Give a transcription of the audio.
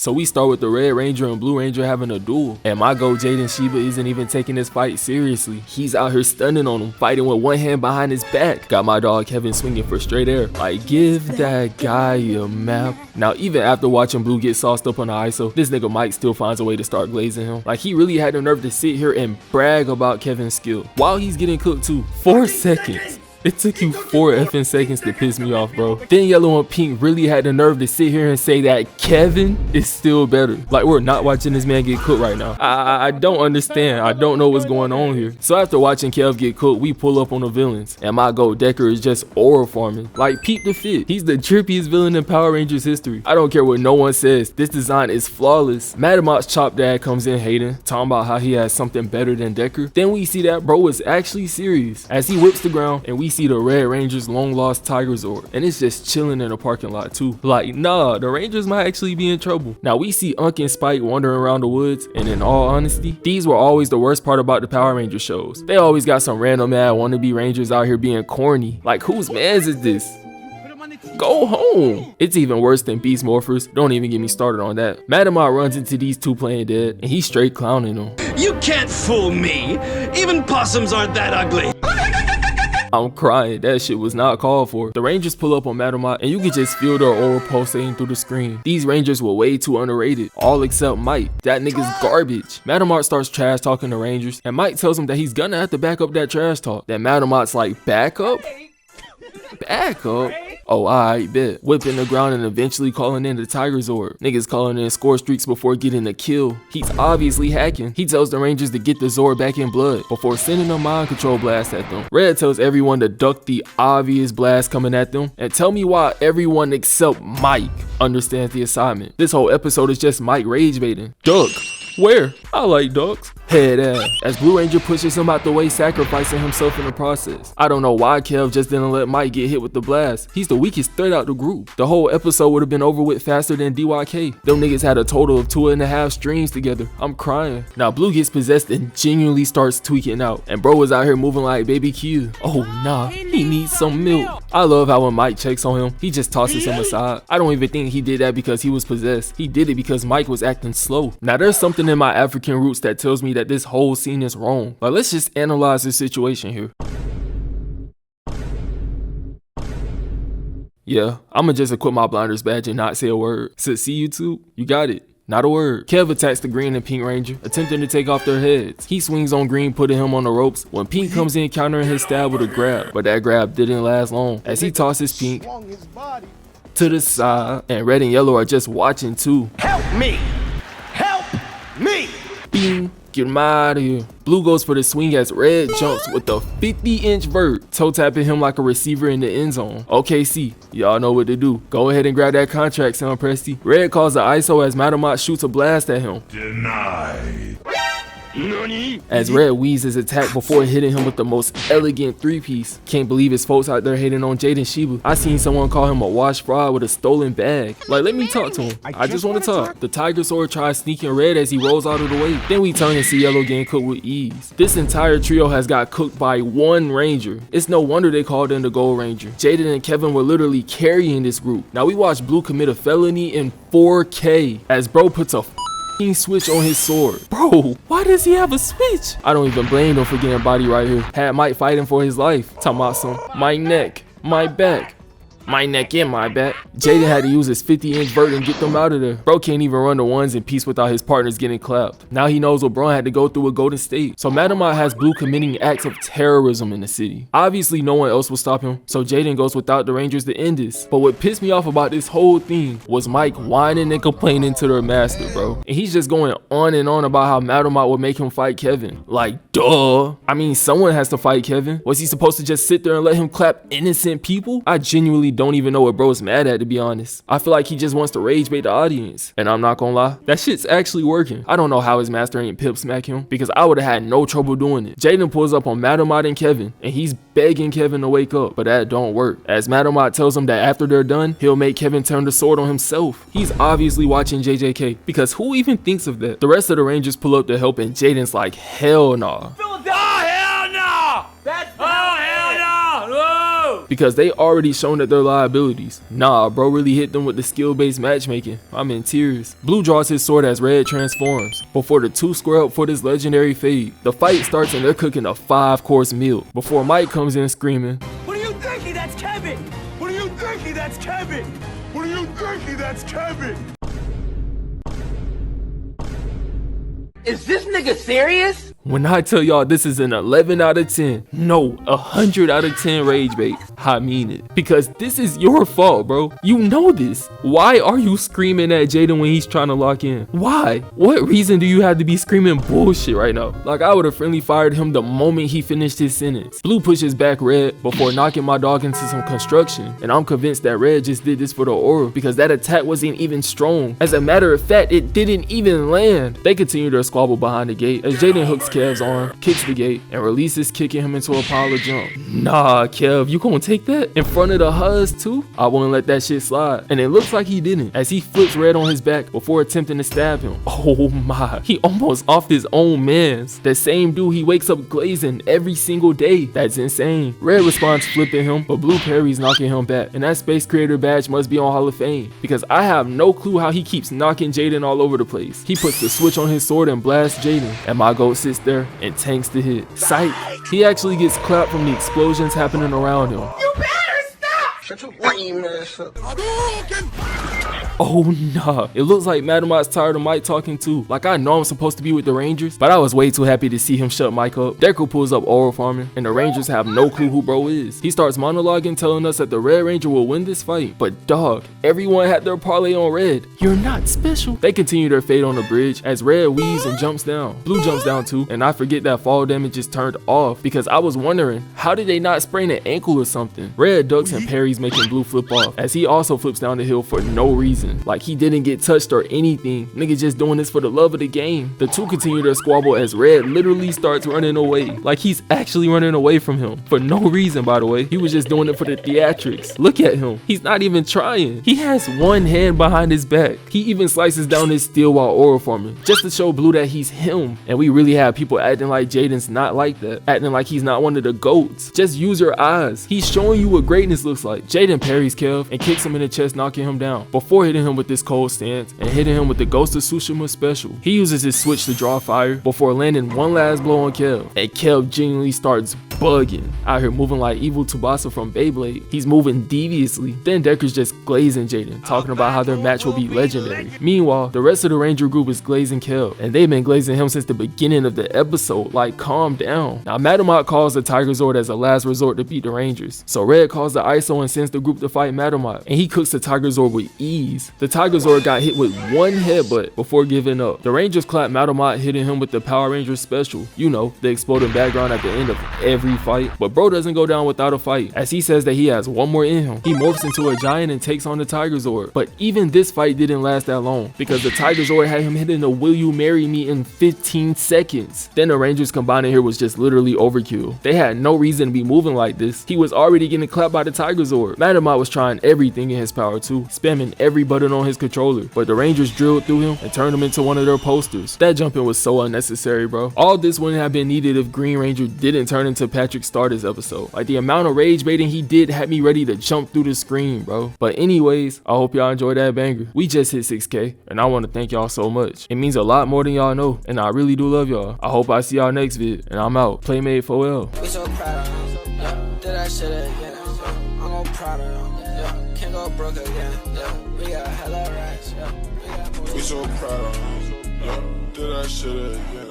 So we start with the Red Ranger and Blue Ranger having a duel. And my GOAT Jayden Shiba isn't even taking this fight seriously. He's out here stunning on him, fighting with one hand behind his back. Got my dog Kevin swinging for straight air. Like, give that guy a map. Now, even after watching Blue get sauced up on the ISO, this nigga Mike still finds a way to start glazing him. Like, he really had the nerve to sit here and brag about Kevin's skill while he's getting cooked too. 4 seconds. It took you 4 effing seconds to piss me off, bro. Then Yellow and Pink really had the nerve to sit here and say that Kevin is still better. Like, we're not watching this man get cooked right now. I don't understand. I don't know what's going on here. So after watching Kev get cooked, we pull up on the villains. And my GOAT Decker is just aura farming. Like, peep the fit. He's the trippiest villain in Power Rangers history. I don't care what no one says. This design is flawless. Madamot's Chop Dad comes in hating, talking about how he has something better than Decker. Then we see that bro is actually serious as he whips the ground and we see the Red Ranger's long lost Tiger Zord, and it's just chilling in the parking lot too. Like, nah, the Rangers might actually be in trouble. Now we see Unk and Spike wandering around the woods, and in all honesty, these were always the worst part about the Power Ranger shows. They always got some random mad wannabe Rangers out here being corny. Like, whose mans is this? Go home. It's even worse than Beast Morphers. Don't even get me started on that. Madamot runs into these two playing dead, and he's straight clowning them. You can't fool me. Even possums aren't that ugly. I'm crying. That shit was not called for. The Rangers pull up on Madamot, and you can just feel their aura pulsating through the screen. These Rangers were way too underrated. All except Mike. That nigga's garbage. Madamot starts trash talking to Rangers, and Mike tells him that he's gonna have to back up that trash talk. Then Madamot's like, back up? Back up? Oh, alright, bet. Whipping the ground and eventually calling in the Tiger Zord. Niggas calling in score streaks before getting a kill. He's obviously hacking. He tells the Rangers to get the Zord back in blood before sending a mind control blast at them. Red tells everyone to duck the obvious blast coming at them, and tell me why everyone except Mike understands the assignment. This whole episode is just Mike rage baiting. Duck. Where? I like ducks. Head ass. As Blue Ranger pushes him out the way, sacrificing himself in the process. I don't know why Kev just didn't let Mike get hit with the blast. He's the weakest threat out the group. The whole episode would have been over with faster than DYK. Them niggas had a total of 2.5 streams together. I'm crying. Now Blue gets possessed and genuinely starts tweaking out. And bro was out here moving like baby Q. Oh nah, he needs some milk. I love how when Mike checks on him, he just tosses him aside. I don't even think he did that because he was possessed. He did it because Mike was acting slow. Now there's something in my African roots that tells me that this whole scene is wrong. But let's just analyze the situation here. Yeah, I'ma just equip my blinders badge and not say a word. So see YouTube, you got it. Not a word. Kev attacks the Green and Pink Ranger, attempting to take off their heads. He swings on Green, putting him on the ropes, when Pink comes in countering his stab with a grab. But that grab didn't last long, as he tosses Pink to the side, and Red and Yellow are just watching too. Help me! Help me! Bing! Get him out of here. Blue goes for the swing as Red jumps with a 50-inch vert, toe tapping him like a receiver in the end zone. OKC, y'all know what to do. Go ahead and grab that contract, Sound Presti. Red calls the ISO as Madamot shoots a blast at him. Denied. As Red weaves his attack before hitting him with the most elegant 3-piece. Can't believe his folks out there hating on Jayden Shiba. I seen someone call him a washed fraud with a stolen bag. Like, let me talk to him. I just want to talk. The Tiger Sword tries sneaking Red as he rolls out of the way. Then we turn and see Yellow getting cooked with ease. This entire trio has got cooked by one Ranger. It's no wonder they called in the Gold Ranger. Jayden and Kevin were literally carrying this group. Now we watch Blue commit a felony in 4K as bro puts a switch on his sword. Bro, why does he have a switch? I don't even blame him for getting body right here. Had Mike fighting for his life. Talking about some, my neck, my back. My neck and my back. Jayden had to use his 50-inch vert and get them out of there. Bro can't even run the ones in peace without his partners getting clapped. Now he knows what Bro had to go through with Golden State. So Madamot has Blue committing acts of terrorism in the city. Obviously no one else will stop him, so Jayden goes without the Rangers to end this. But what pissed me off about this whole thing was Mike whining and complaining to their master, bro. And he's just going on and on about how Madamot would make him fight Kevin. Like, duh. I mean, someone has to fight Kevin. Was he supposed to just sit there and let him clap innocent people? I genuinely don't even know what bro's mad at, to be honest. I feel like he just wants to rage bait the audience. And I'm not gonna lie, that shit's actually working. I don't know how his master ain't pip smack him, because I would have had no trouble doing it. Jayden pulls up on Madamot and Kevin, and he's begging Kevin to wake up, but that don't work. As Madamot tells him that after they're done, he'll make Kevin turn the sword on himself. He's obviously watching JJK, because who even thinks of that? The rest of the Rangers pull up to help, and Jayden's like, hell nah. Oh, hell no! That's hell no! Whoa! up because they already shown that they're liabilities. Nah, bro really hit them with the skill-based matchmaking. I'm in tears. Blue draws his sword as Red transforms before the two square up for this legendary fade. The fight starts and they're cooking a 5-course meal before Mike comes in screaming, "What are you thinking? That's Kevin! What are you thinking? That's Kevin! What are you thinking? That's Kevin!" Is this nigga serious? When I tell y'all this is an 11 out of 10, no, 100 out of 10 rage bait, I mean it. Because this is your fault, bro. You know this. Why are you screaming at Jayden when he's trying to lock in? Why? What reason do you have to be screaming bullshit right now? Like I would have friendly fired him the moment he finished his sentence. Blue pushes back Red before knocking my dog into some construction. And I'm convinced that Red just did this for the aura because that attack wasn't even strong. As a matter of fact, it didn't even land. They continue their squabble behind the gate as Jayden hooks Kev's arm, kicks the gate, and releases, kicking him into a pile of junk. Nah, Kev, you gonna take that? In front of the Huz too? I wouldn't let that shit slide. And it looks like he didn't, as he flips Red on his back before attempting to stab him. Oh my, he almost offed his own mans. That same dude he wakes up glazing every single day. That's insane. Red responds flipping him, but Blue parries knocking him back. And that Space Creator badge must be on Hall of Fame, because I have no clue how he keeps knocking Jayden all over the place. He puts the switch on his sword and blasts Jayden, and my goat sits there and tanks the hit. Psych. He actually gets clapped from the explosions happening around him. You better stop! Shut your lame ass up. Oh nah, it looks like Madamat's tired of Mike talking too. Like I know I'm supposed to be with the Rangers, but I was way too happy to see him shut Mike up. Deku pulls up oral farming, and the Rangers have no clue who bro is. He starts monologuing telling us that the Red Ranger will win this fight, but dog, everyone had their parlay on Red. You're not special. They continue their fate on the bridge as Red weaves and jumps down. Blue jumps down too, and I forget that fall damage is turned off because I was wondering, how did they not sprain an ankle or something? Red ducks and parries, making Blue flip off as he also flips down the hill for no reason. Like he didn't get touched or anything. Nigga just doing this for the love of the game. The two continue their squabble as Red literally starts running away. Like he's actually running away from him. For no reason, by the way. He was just doing it for the theatrics. Look at him. He's not even trying. He has one hand behind his back. He even slices down his steel while oral farming, just to show Blue that he's him. And we really have people acting like Jayden's not like that. Acting like he's not one of the GOATs. Just use your eyes. He's showing you what greatness looks like. Jayden parries Kev and kicks him in the chest, knocking him down, before hitting him with this cold stance and hitting him with the Ghost of Tsushima special. He uses his switch to draw fire before landing one last blow on Kev, and Kev genuinely starts bugging, out here moving like evil Tsubasa from Beyblade. He's moving deviously. Then Decker's just glazing Jayden, talking about how their match will be legendary. Meanwhile, the rest of the Ranger group is glazing Kev, and they've been glazing him since the beginning of the episode. Like, calm down. Now Madamat calls the Tiger Zord as a last resort to beat the Rangers, so Red calls the ISO and sends the group to fight Madamat, and he cooks the Tiger Zord with ease. The Tiger Zord got hit with one headbutt before giving up. The Rangers clap Madamat, hitting him with the Power Rangers special. You know, the exploding background at the end of every fight. But bro doesn't go down without a fight, as he says that he has one more in him. He morphs into a giant and takes on the Tiger Zord. But even this fight didn't last that long, because the Tiger Zord had him hitting the "Will you marry me" in 15 seconds. Then the Rangers combining here was just literally overkill. They had no reason to be moving like this. He was already getting clapped by the Tiger Zord. Madamat was trying everything in his power too, spamming every button on his controller, but the Rangers drilled through him and turned him into one of their posters. That jumping was so unnecessary, bro. All this wouldn't have been needed if Green Ranger didn't turn into Patrick Star this episode. Like, the amount of rage baiting he did had me ready to jump through the screen, bro. But anyways, I hope y'all enjoyed that banger. We just hit 6K, and I want to thank y'all so much. It means a lot more than y'all know, and I really do love y'all. I hope I see y'all next vid, and I'm out. Playmate 4L. We so proud of him, yeah. Did that shit again, yeah. I'm gon' proud of him, yeah. Can't go broke again, yeah. We got hella racks, yeah. We so proud of him, yeah. Did that shit again.